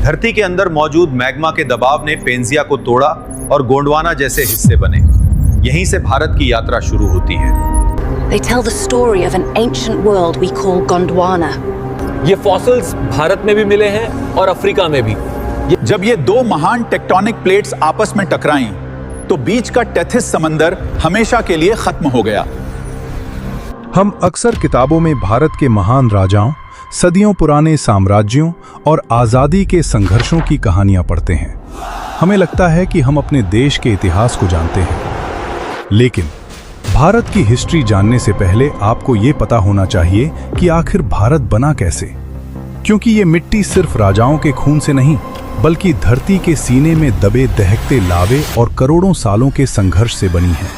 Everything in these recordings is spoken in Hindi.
धरती के अंदर मौजूद मैग्मा के दबाव ने पेंजिया को तोड़ा और गोंडवाना जैसे हिस्से बने। यहीं से भारत की यात्रा शुरू होती है। They tell the story of an ancient world we call Gondwana. ये फॉसिल्स भारत में भी मिले हैं और अफ्रीका में भी। जब ये दो महान टेक्टोनिक प्लेट्स आपस में टकराईं, तो बीच का टेथिस समंदर हमेशा के लिए खत्म हो गया। हम अक्सर किताबों में भारत के महान राजाओं, सदियों पुराने साम्राज्यों और आज़ादी के संघर्षों की कहानियां पढ़ते हैं। हमें लगता है कि हम अपने देश के इतिहास को जानते हैं, लेकिन भारत की हिस्ट्री जानने से पहले आपको ये पता होना चाहिए कि आखिर भारत बना कैसे। क्योंकि ये मिट्टी सिर्फ राजाओं के खून से नहीं, बल्कि धरती के सीने में दबे दहकते लावे और करोड़ों सालों के संघर्ष से बनी है।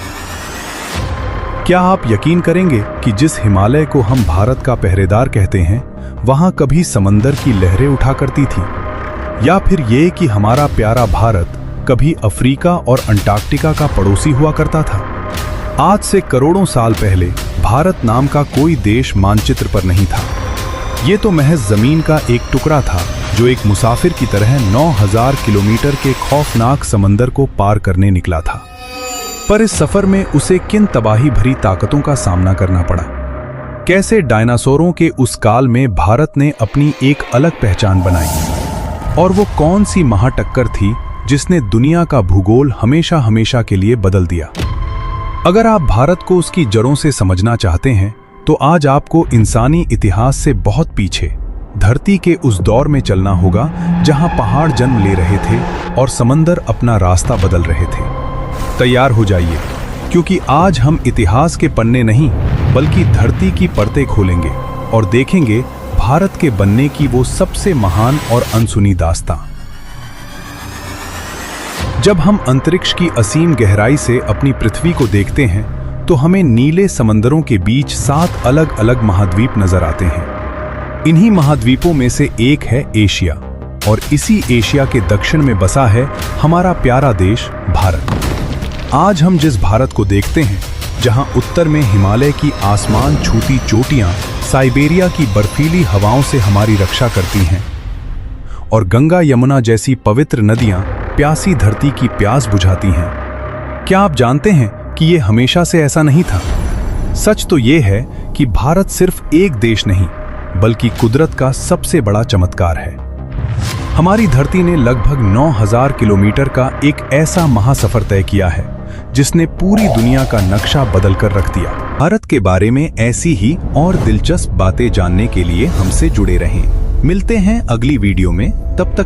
क्या आप यकीन करेंगे कि जिस हिमालय को हम भारत का पहरेदार कहते हैं, वहां कभी समंदर की लहरें उठा करती थी? या फिर ये कि हमारा प्यारा भारत कभी अफ्रीका और अंटार्कटिका का पड़ोसी हुआ करता था? आज से करोड़ों साल पहले भारत नाम का कोई देश मानचित्र पर नहीं था। ये तो महज जमीन का एक टुकड़ा था जो एक मुसाफिर की तरह 9000 किलोमीटर के खौफनाक समंदर को पार करने निकला था। पर इस सफर में उसे किन तबाही भरी ताकतों का सामना करना पड़ा? कैसे डायनासोरों के उस काल में भारत ने अपनी एक अलग पहचान बनाई? और वो कौन सी महाटक्कर थी जिसने दुनिया का भूगोल हमेशा हमेशा के लिए बदल दिया? अगर आप भारत को उसकी जड़ों से समझना चाहते हैं, तो आज आपको इंसानी इतिहास से बहुत पीछे धरती के उस दौर में चलना होगा जहां पहाड़ जन्म ले रहे थे और समंदर अपना रास्ता बदल रहे थे। तैयार हो जाइए, क्योंकि आज हम इतिहास के पन्ने नहीं, बल्कि धरती की परतें खोलेंगे और देखेंगे भारत के बनने की वो सबसे महान और अनसुनी दास्तां। जब हम अंतरिक्ष की असीम गहराई से अपनी पृथ्वी को देखते हैं, तो हमें नीले समंदरों के बीच 7 अलग अलग महाद्वीप नजर आते हैं। इन्हीं महाद्वीपों में से एक है एशिया, और इसी एशिया के दक्षिण में बसा है हमारा प्यारा देश भारत। आज हम जिस भारत को देखते हैं, जहां उत्तर में हिमालय की आसमान छूती चोटियां साइबेरिया की बर्फीली हवाओं से हमारी रक्षा करती हैं, और गंगा यमुना जैसी पवित्र नदियां प्यासी धरती की प्यास बुझाती हैं। क्या आप जानते हैं कि ये हमेशा से ऐसा नहीं था? सच तो ये है कि भारत सिर्फ एक देश नहीं, बल्कि कुदरत का सबसे बड़ा चमत्कार है। हमारी धरती ने लगभग 9000 किलोमीटर का एक ऐसा महासफर तय किया है जिसने पूरी दुनिया का नक्शा बदल कर रख दिया। भारत के बारे में ऐसी ही और दिलचस्प बातें जानने के लिए हमसे जुड़े रहें। मिलते हैं अगली वीडियो में, तब तक